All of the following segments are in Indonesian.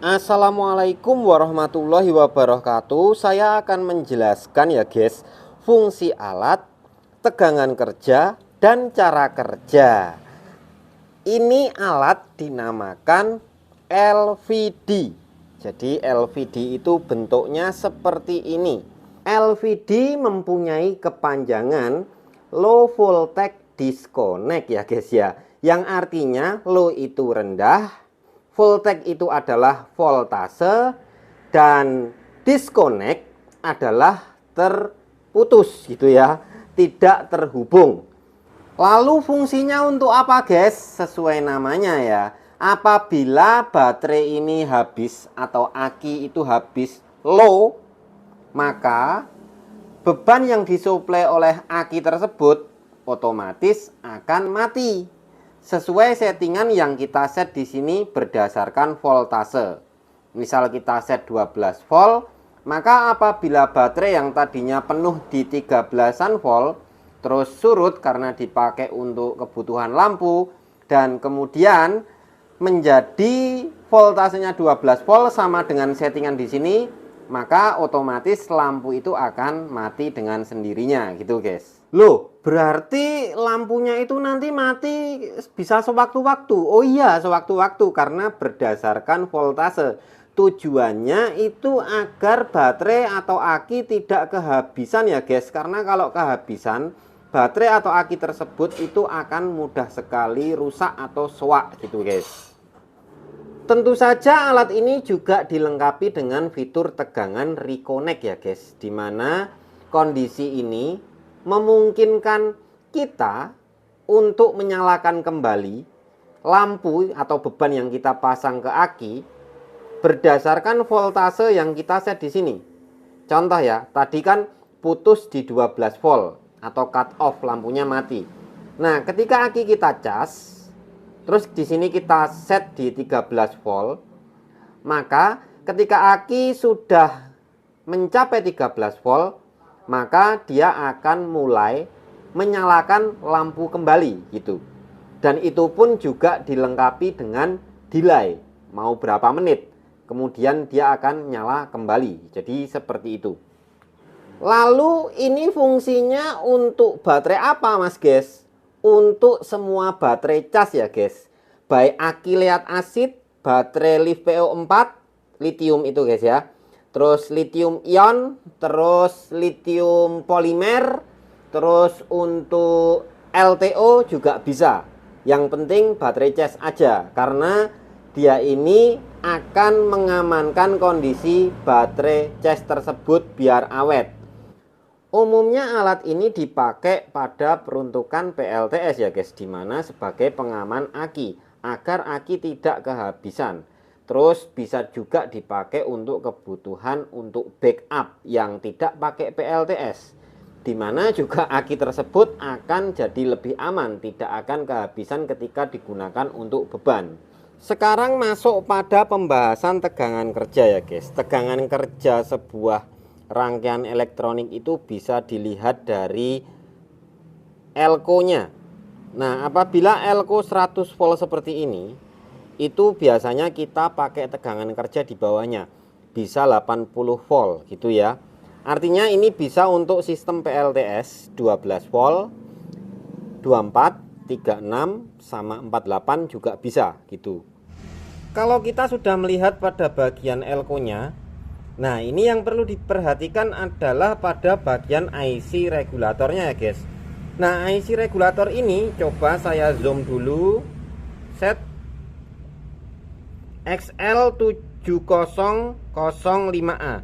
Assalamualaikum warahmatullahi wabarakatuh. Saya akan menjelaskan ya guys, fungsi alat, tegangan kerja, dan cara kerja. Ini alat dinamakan LVD. Jadi LVD itu bentuknya seperti ini. LVD mempunyai kepanjangan low voltage disconnect ya guys ya. Yang artinya low itu rendah, voltage itu adalah voltase, dan disconnect adalah terputus gitu ya, tidak terhubung. Lalu fungsinya untuk apa guys? Sesuai namanya ya. Apabila baterai ini habis atau aki itu habis low, maka beban yang disuplai oleh aki tersebut otomatis akan mati. Sesuai settingan yang kita set di sini berdasarkan voltase. Misal kita set 12 volt, maka apabila baterai yang tadinya penuh di 13-an volt terus surut karena dipakai untuk kebutuhan lampu dan kemudian menjadi voltasenya 12 volt sama dengan settingan di sini, maka otomatis lampu itu akan mati dengan sendirinya gitu guys. Loh, berarti lampunya itu nanti mati bisa sewaktu-waktu. Oh iya, sewaktu-waktu karena berdasarkan voltase. Tujuannya itu agar baterai atau aki tidak kehabisan ya guys. Karena kalau kehabisan, baterai atau aki tersebut itu akan mudah sekali rusak atau soak gitu guys. Tentu saja alat ini juga dilengkapi dengan fitur tegangan reconnect ya guys, dimana kondisi ini memungkinkan kita untuk menyalakan kembali lampu atau beban yang kita pasang ke aki berdasarkan voltase yang kita set di sini. Contoh ya, tadi kan putus di 12 volt atau cut off, lampunya mati. Nah, ketika aki kita cas, terus di sini kita set di 13 volt, maka ketika aki sudah mencapai 13 volt, maka dia akan mulai menyalakan lampu kembali gitu. Dan itu pun juga dilengkapi dengan delay, mau berapa menit, kemudian dia akan nyala kembali. Jadi seperti itu. Lalu ini fungsinya untuk baterai apa mas guys? Untuk semua baterai cas ya guys, baik aki lead acid, baterai LiFePO4, lithium itu guys ya, terus lithium ion, terus lithium polimer, terus untuk LTO juga bisa. Yang penting baterai cas aja, karena dia ini akan mengamankan kondisi baterai cas tersebut biar awet. Umumnya alat ini dipakai pada peruntukan PLTS ya guys, dimana sebagai pengaman aki agar aki tidak kehabisan. Terus bisa juga dipakai untuk kebutuhan untuk backup yang tidak pakai PLTS, dimana juga aki tersebut akan jadi lebih aman, tidak akan kehabisan ketika digunakan untuk beban. Sekarang masuk pada pembahasan tegangan kerja ya guys. Tegangan kerja sebuah rangkaian elektronik itu bisa dilihat dari elko-nya. Nah, apabila elko 100 volt seperti ini, itu biasanya kita pakai tegangan kerja di bawahnya, bisa 80 volt gitu ya. Artinya ini bisa untuk sistem PLTS 12 volt, 24, 36 sama 48 juga bisa gitu. Kalau kita sudah melihat pada bagian elko-nya, nah ini yang perlu diperhatikan adalah pada bagian IC regulatornya ya guys. Nah IC regulator ini coba saya zoom dulu, set XL7005A.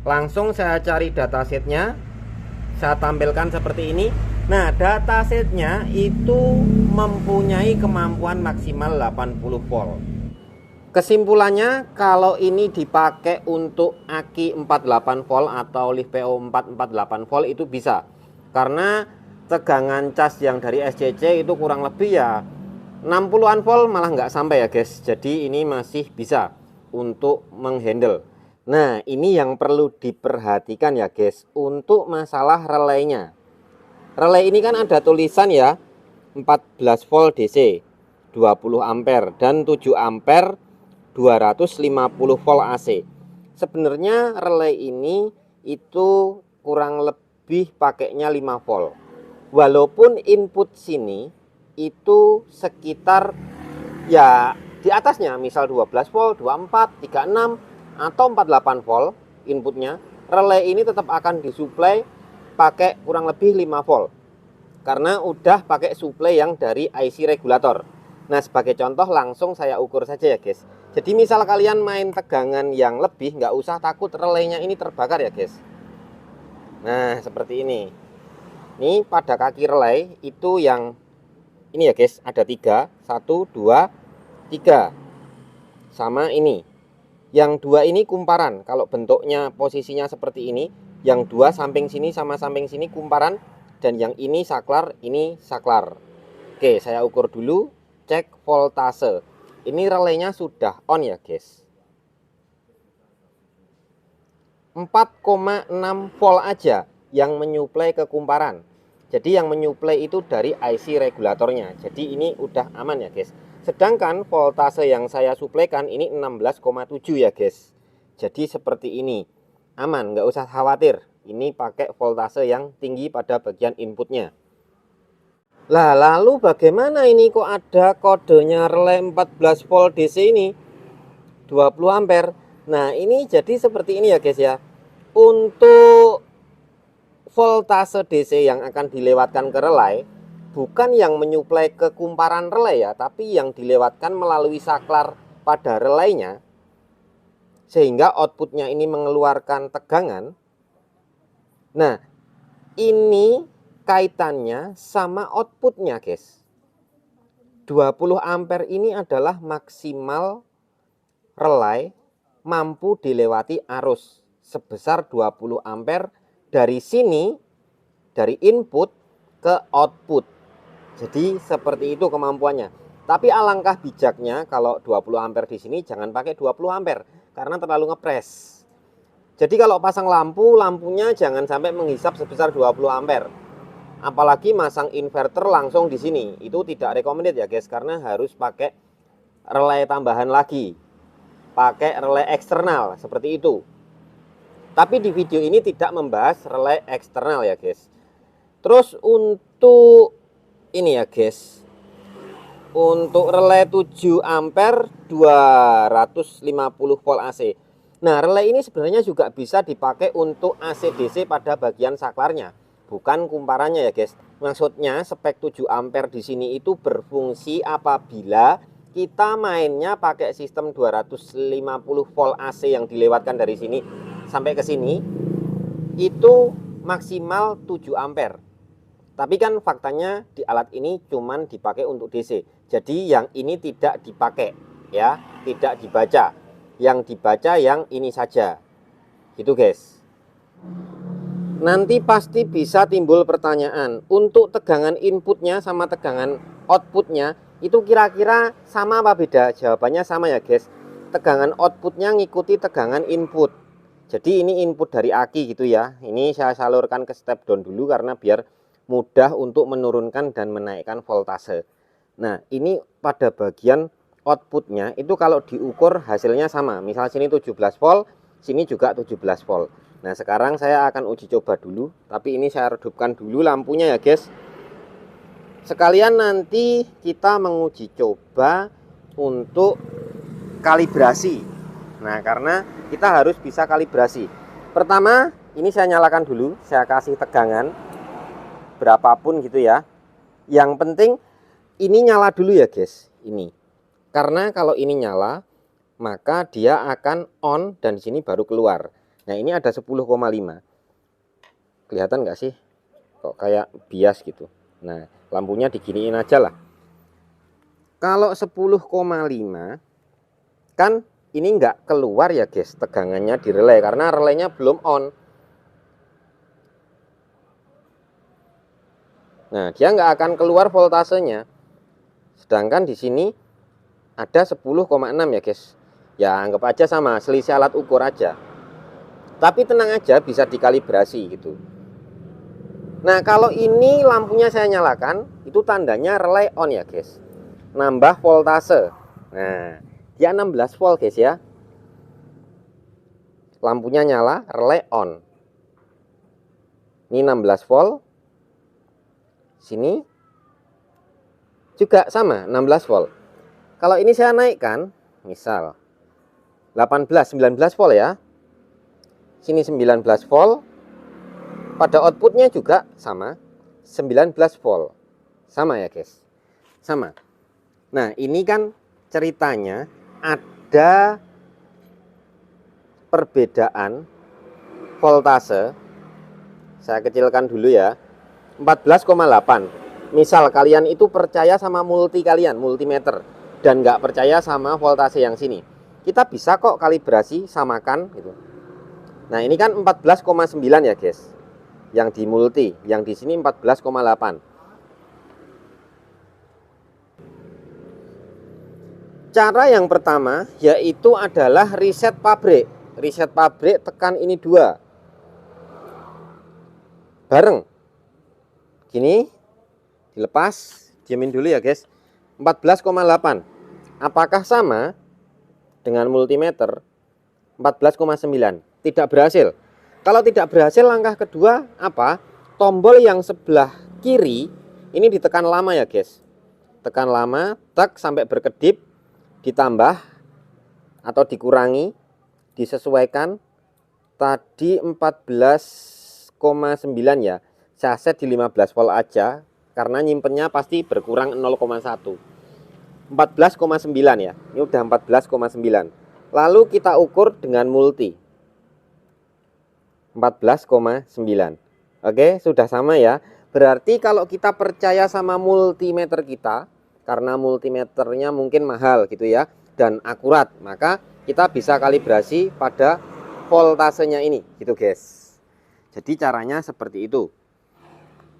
Langsung saya cari datasetnya, saya tampilkan seperti ini. Nah datasetnya itu mempunyai kemampuan maksimal 80 volt. Kesimpulannya, kalau ini dipakai untuk aki 48 volt atau LiFePO4 48 volt itu bisa. Karena tegangan cas yang dari SCC itu kurang lebih ya 60-an volt, malah nggak sampai ya guys. Jadi ini masih bisa untuk menghandle. Nah ini yang perlu diperhatikan ya guys, untuk masalah relaynya. Relay ini kan ada tulisan ya, 14 volt DC, 20 ampere dan 7 ampere, 250 volt AC. Sebenarnya relay ini itu kurang lebih pakainya 5 volt. Walaupun input sini itu sekitar ya di atasnya, misal 12 volt, 24, 36 atau 48 volt inputnya, relay ini tetap akan disuplai pakai kurang lebih 5 volt. Karena udah pakai suplai yang dari IC regulator. Nah, sebagai contoh langsung saya ukur saja ya guys. Jadi misal kalian main tegangan yang lebih, nggak usah takut relaynya ini terbakar ya guys. Nah, seperti ini. Ini pada kaki relay itu yang ini ya guys, ada 3, 1, 2, 3. Sama ini. Yang 2 ini kumparan. Kalau bentuknya posisinya seperti ini, yang 2 samping sini sama samping sini kumparan, dan yang ini saklar, ini saklar. Oke, saya ukur dulu, cek voltase. Ini relaynya sudah on ya guys. 4,6 volt aja yang menyuplai ke kumparan. Jadi yang menyuplai itu dari IC regulatornya. Jadi ini udah aman ya guys. Sedangkan voltase yang saya suplaikan ini 16,7 ya guys. Jadi seperti ini. Aman, nggak usah khawatir. Ini pakai voltase yang tinggi pada bagian inputnya. Lah, lalu bagaimana ini kok ada kodenya relay 14 volt DC ini 20 ampere. Nah, ini jadi seperti ini ya guys ya. Untuk voltase DC yang akan dilewatkan ke relay bukan yang menyuplai ke kumparan relay ya, tapi yang dilewatkan melalui saklar pada relaynya, sehingga outputnya ini mengeluarkan tegangan. Nah, ini kaitannya sama outputnya guys. 20 ampere ini adalah maksimal relay mampu dilewati arus sebesar 20 ampere dari sini, dari input ke output. Jadi seperti itu kemampuannya. Tapi alangkah bijaknya kalau 20 ampere di sini jangan pakai 20 ampere karena terlalu ngepres. Jadi kalau pasang lampu, lampunya jangan sampai menghisap sebesar 20 ampere. Apalagi masang inverter langsung di sini, itu tidak recommended ya guys, karena harus pakai relay tambahan lagi, pakai relay eksternal seperti itu. Tapi di video ini tidak membahas relay eksternal ya guys. Terus untuk ini ya guys, untuk relay 7 ampere 250 volt AC. Nah, relay ini sebenarnya juga bisa dipakai untuk AC DC pada bagian saklarnya, bukan kumparannya ya guys. Maksudnya spek 7 ampere di sini itu berfungsi apabila kita mainnya pakai sistem 250 volt AC yang dilewatkan dari sini sampai ke sini, itu maksimal 7 ampere. Tapi kan faktanya di alat ini cuman dipakai untuk DC. Jadi yang ini tidak dipakai ya, tidak dibaca. Yang dibaca yang ini saja. Gitu guys. Nanti pasti bisa timbul pertanyaan, untuk tegangan inputnya sama tegangan outputnya itu kira-kira sama apa beda? Jawabannya sama ya guys. Tegangan outputnya ngikuti tegangan input. Jadi ini input dari aki gitu ya. Ini saya salurkan ke step down dulu karena biar mudah untuk menurunkan dan menaikkan voltase. Nah, ini pada bagian outputnya itu kalau diukur hasilnya sama. Misal sini 17 volt, sini juga 17 volt. Nah, sekarang saya akan uji coba dulu, tapi ini saya redupkan dulu lampunya ya guys. Sekalian nanti kita menguji coba untuk kalibrasi. Nah, karena kita harus bisa kalibrasi. Pertama, ini saya nyalakan dulu, saya kasih tegangan berapapun gitu ya. Yang penting ini nyala dulu ya guys, ini. Karena kalau ini nyala, maka dia akan on dan di sini baru keluar. Nah, ini ada 10,5. Kelihatan nggak sih? Kok kayak bias gitu. Nah, lampunya diginiin aja lah. Kalau 10,5 kan ini nggak keluar ya guys tegangannya di relay karena relaynya belum on. Nah, dia nggak akan keluar voltasenya. Sedangkan di sini ada 10,6 ya guys. Ya anggap aja sama, selisih alat ukur aja. Tapi tenang aja, bisa dikalibrasi gitu. Nah, kalau ini lampunya saya nyalakan, itu tandanya relay on ya guys. Nambah voltase. Nah, Dia 16 volt guys ya. Lampunya nyala, relay on. Ini 16 volt. Sini juga sama 16 volt. Kalau ini saya naikkan, misal 18, 19 volt ya. Sini 19 volt. Pada outputnya juga sama 19 volt. Sama ya guys. Sama. Nah ini kan ceritanya ada perbedaan voltase. Saya kecilkan dulu ya. 14,8. Misal kalian itu percaya sama multimeter dan nggak percaya sama voltase yang sini, kita bisa kok kalibrasi samakan gitu. Nah ini kan 14,9 ya guys, yang di multi, yang di sini 14,8. Cara yang pertama yaitu adalah reset pabrik. Reset pabrik, tekan ini 2 bareng. Gini, dilepas, diamin dulu ya guys. 14,8. Apakah sama dengan multimeter? 14,9. Tidak berhasil. Kalau tidak berhasil, langkah kedua apa? Tombol yang sebelah kiri ini ditekan lama ya guys. Tekan lama, tek sampai berkedip, ditambah atau dikurangi, disesuaikan. Tadi 14,9 ya. Saya set di 15 volt aja karena nyimpennya pasti berkurang 0,1. 14,9 ya. Ini udah 14,9. Lalu kita ukur dengan multi. 14,9. Oke, sudah sama ya. Berarti kalau kita percaya sama multimeter kita, karena multimeternya mungkin mahal gitu ya dan akurat, maka kita bisa kalibrasi pada voltasenya ini gitu guys. Jadi caranya seperti itu.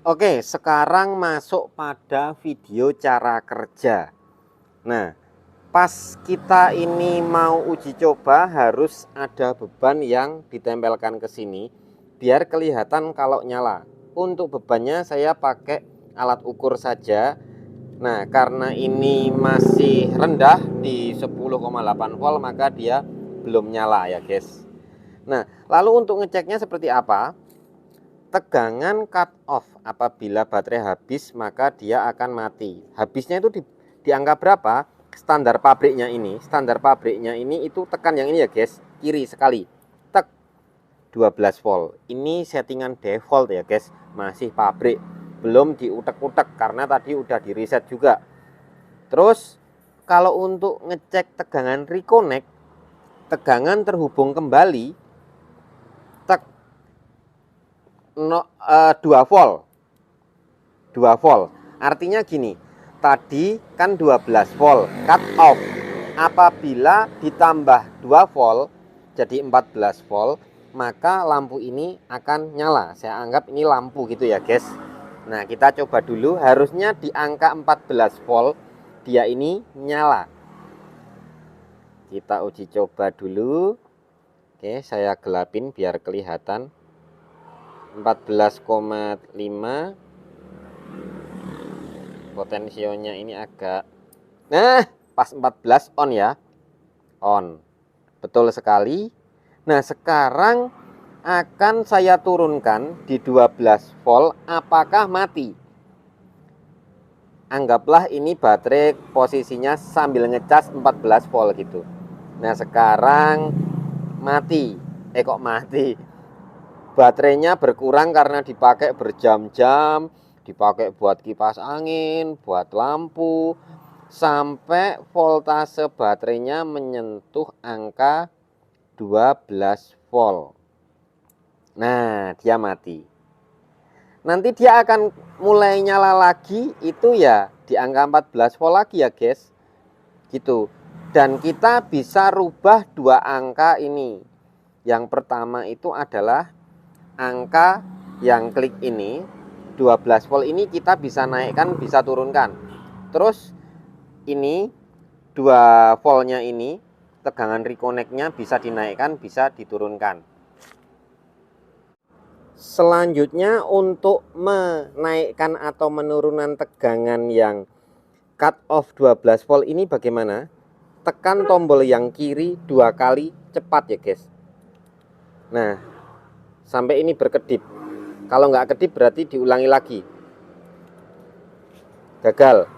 Oke, sekarang masuk pada video cara kerja. Nah, pas kita ini mau uji coba harus ada beban yang ditempelkan ke sini biar kelihatan kalau nyala. Untuk bebannya saya pakai alat ukur saja. Nah, karena ini masih rendah di 10,8 volt maka dia belum nyala ya guys. Nah, lalu untuk ngeceknya seperti apa? Tegangan cut off, apabila baterai habis maka dia akan mati. Habisnya itu di angka berapa? Standar pabriknya ini itu tekan yang ini ya guys, kiri sekali, tek 12 volt. Ini settingan default ya guys, masih pabrik, belum diutek-utek karena tadi udah di reset juga. Terus kalau untuk ngecek tegangan reconnect, tegangan terhubung kembali, tek 2 volt. 2 volt. Artinya gini, tadi kan 12 volt cut off. Apabila ditambah 2 volt jadi 14 volt, maka lampu ini akan nyala. Saya anggap ini lampu gitu ya guys. Nah, kita coba dulu, harusnya di angka 14 volt dia ini nyala. Kita uji coba dulu. Oke, saya gelapin biar kelihatan. 14,5. Potensionya ini agak, nah pas 14 on ya, on, betul sekali. Nah sekarang akan saya turunkan di 12 volt, apakah mati? Anggaplah ini baterai posisinya sambil ngecas 14 volt gitu. Nah sekarang mati, kok mati? Baterainya berkurang karena dipakai berjam-jam, dipakai buat kipas angin, buat lampu, sampai voltase baterainya menyentuh angka 12 volt. Nah, dia mati. Nanti dia akan mulai nyala lagi itu ya di angka 14 volt lagi ya guys. Gitu. Dan kita bisa rubah dua angka ini. Yang pertama itu adalah angka yang klik ini 12 volt ini kita bisa naikkan, bisa turunkan. Terus ini 2 voltnya ini tegangan reconnect-nya bisa dinaikkan, bisa diturunkan. Selanjutnya untuk menaikkan atau menurunkan tegangan yang cut off 12 volt ini bagaimana? tekan tombol yang kiri 2 kali cepat ya guys. Nah, sampai ini berkedip. Kalau nggak kedip berarti diulangi lagi. Gagal.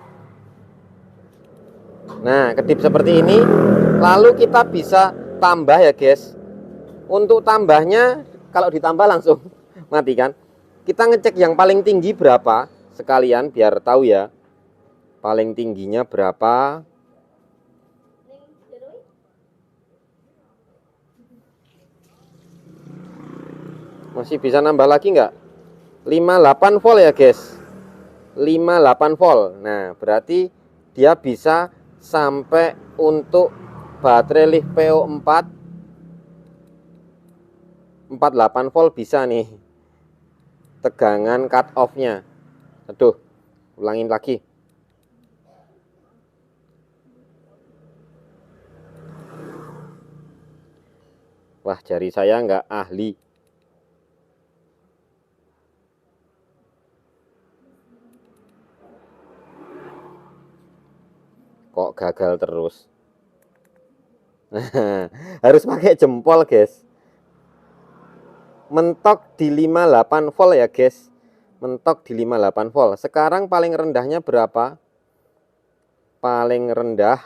Nah, kedip seperti ini. Lalu kita bisa tambah ya guys. Untuk tambahnya, kalau ditambah langsung mati kan. Kita ngecek yang paling tinggi berapa sekalian biar tahu ya. Paling tingginya berapa. Masih bisa nambah lagi nggak? 58 volt ya guys. 58 volt. Nah, berarti dia bisa sampai untuk baterai LiFePO4 48 volt bisa nih. Tegangan cut off-nya. Aduh, ulangin lagi. Wah, jari saya nggak ahli. Kok gagal terus. Harus pakai jempol guys. Mentok di 58 volt ya guys. Mentok di 58 volt. Sekarang paling rendahnya berapa? Paling rendah.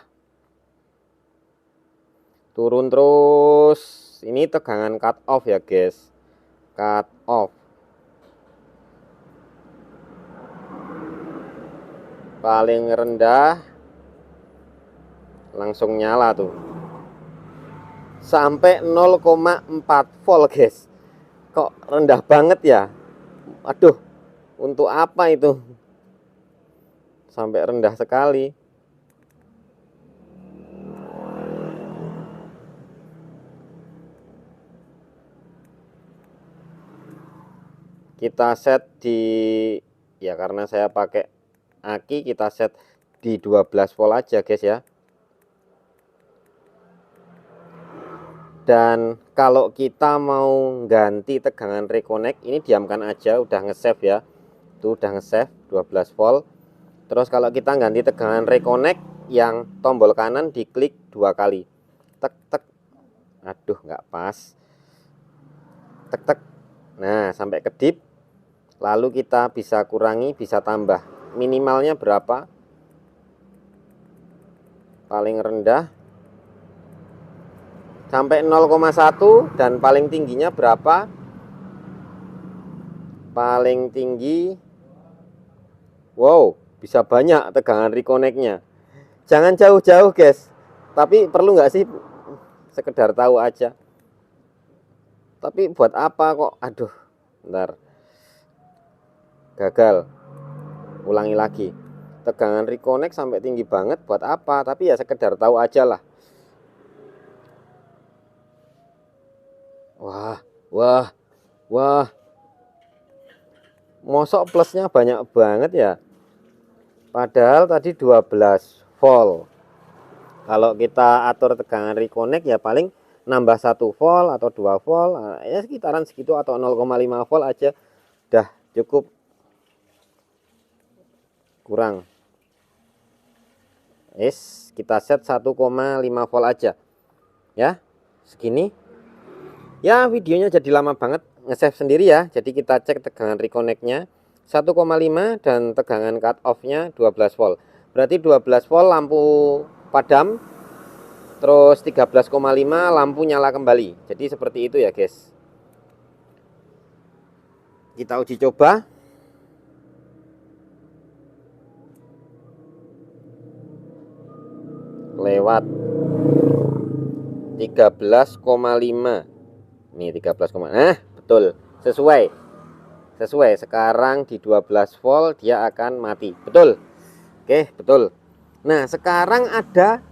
Turun terus. Ini tegangan cut off ya guys. Cut off. Paling rendah. Langsung nyala tuh. Sampai 0,4 volt guys. Kok rendah banget ya? Aduh, untuk apa itu? Sampai rendah sekali. Kita set di, ya karena saya pakai aki, kita set di 12 volt aja guys ya. Dan kalau kita mau ganti tegangan reconnect, ini diamkan aja, udah nge-save ya. Itu udah nge-save 12 volt. Terus kalau kita ganti tegangan reconnect, yang tombol kanan diklik 2 kali. Tek tek. Aduh, nggak pas. Tek tek. Nah, sampai kedip. Lalu kita bisa kurangi, bisa tambah. Minimalnya berapa? Paling rendah sampai 0,1 dan paling tingginya berapa? Paling tinggi, wow, bisa banyak tegangan reconnect-nya. Jangan jauh-jauh guys, tapi perlu nggak sih sekedar tahu aja. Tapi buat apa kok? Aduh, bentar, gagal. Ulangi lagi. Tegangan reconnect sampai tinggi banget buat apa? Tapi ya sekedar tahu aja lah. Wah, wah, wah. Mosok plusnya banyak banget ya. Padahal tadi 12 volt. Kalau kita atur tegangan reconnect ya paling nambah 1 volt atau 2 volt. Ya sekitaran segitu atau 0,5 volt aja. Udah cukup. Kurang. Kita set 1,5 volt aja. Ya, segini. Ya, videonya jadi lama banget. Nge-save sendiri ya. Jadi kita cek tegangan reconnect-nya 1,5 dan tegangan cut off-nya 12 volt. Berarti 12 volt lampu padam, terus 13,5 lampu nyala kembali. Jadi seperti itu ya guys. Kita uji coba. Lewat 13,5. Nih 13, nah betul, sesuai sekarang di 12 volt dia akan mati, betul. Oke, betul. Nah sekarang ada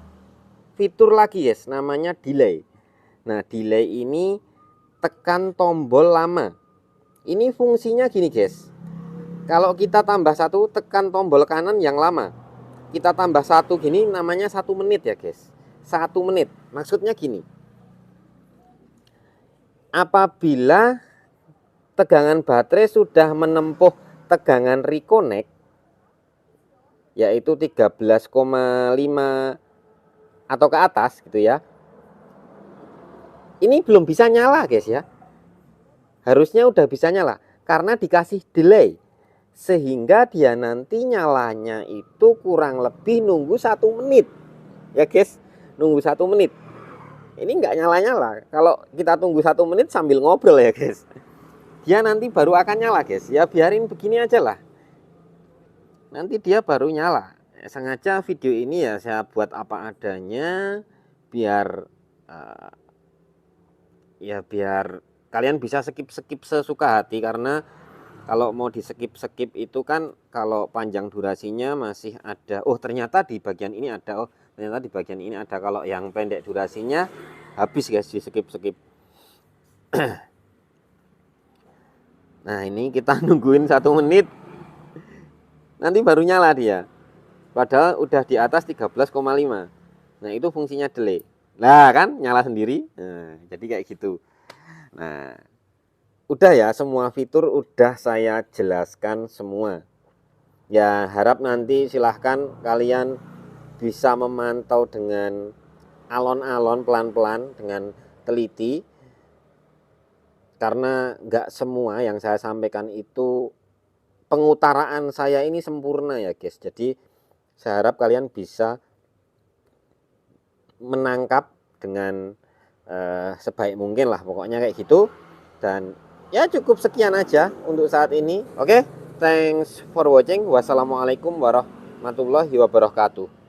fitur lagi guys, namanya delay. Nah delay ini tekan tombol lama. Ini fungsinya gini guys, kalau kita tambah 1 tekan tombol kanan yang lama, kita tambah 1 gini namanya 1 menit ya guys. 1 menit maksudnya gini, apabila tegangan baterai sudah menempuh tegangan reconnect yaitu 13,5 atau ke atas gitu ya, ini belum bisa nyala guys ya. Harusnya udah bisa nyala karena dikasih delay, sehingga dia nanti nyalanya itu kurang lebih nunggu 1 menit ya guys, nunggu 1 menit. Ini nggak nyala-nyala. Kalau kita tunggu 1 menit sambil ngobrol ya guys, dia nanti baru akan nyala guys. Ya biarin begini aja lah, nanti dia baru nyala. Sengaja video ini ya saya buat apa adanya, biar ya biar kalian bisa skip sesuka hati. Karena kalau mau di skip itu kan kalau panjang durasinya masih ada. Oh ternyata di bagian ini ada. Oh ternyata di bagian ini ada. Kalau yang pendek durasinya habis guys di skip. Nah ini kita nungguin 1 menit, nanti baru nyala dia. Padahal udah di atas 13,5. Nah itu fungsinya delay. Nah kan nyala sendiri. Nah, jadi kayak gitu. Nah udah ya, semua fitur udah saya jelaskan semua. Ya harap nanti silahkan kalian bisa memantau dengan alon-alon, pelan-pelan, dengan teliti. Karena nggak semua yang saya sampaikan itu, pengutaraan saya ini sempurna ya guys. Jadi saya harap kalian bisa menangkap dengan sebaik mungkin lah, pokoknya kayak gitu. Dan ya cukup sekian aja untuk saat ini. Oke, thanks for watching. Wassalamualaikum warahmatullahi wabarakatuh.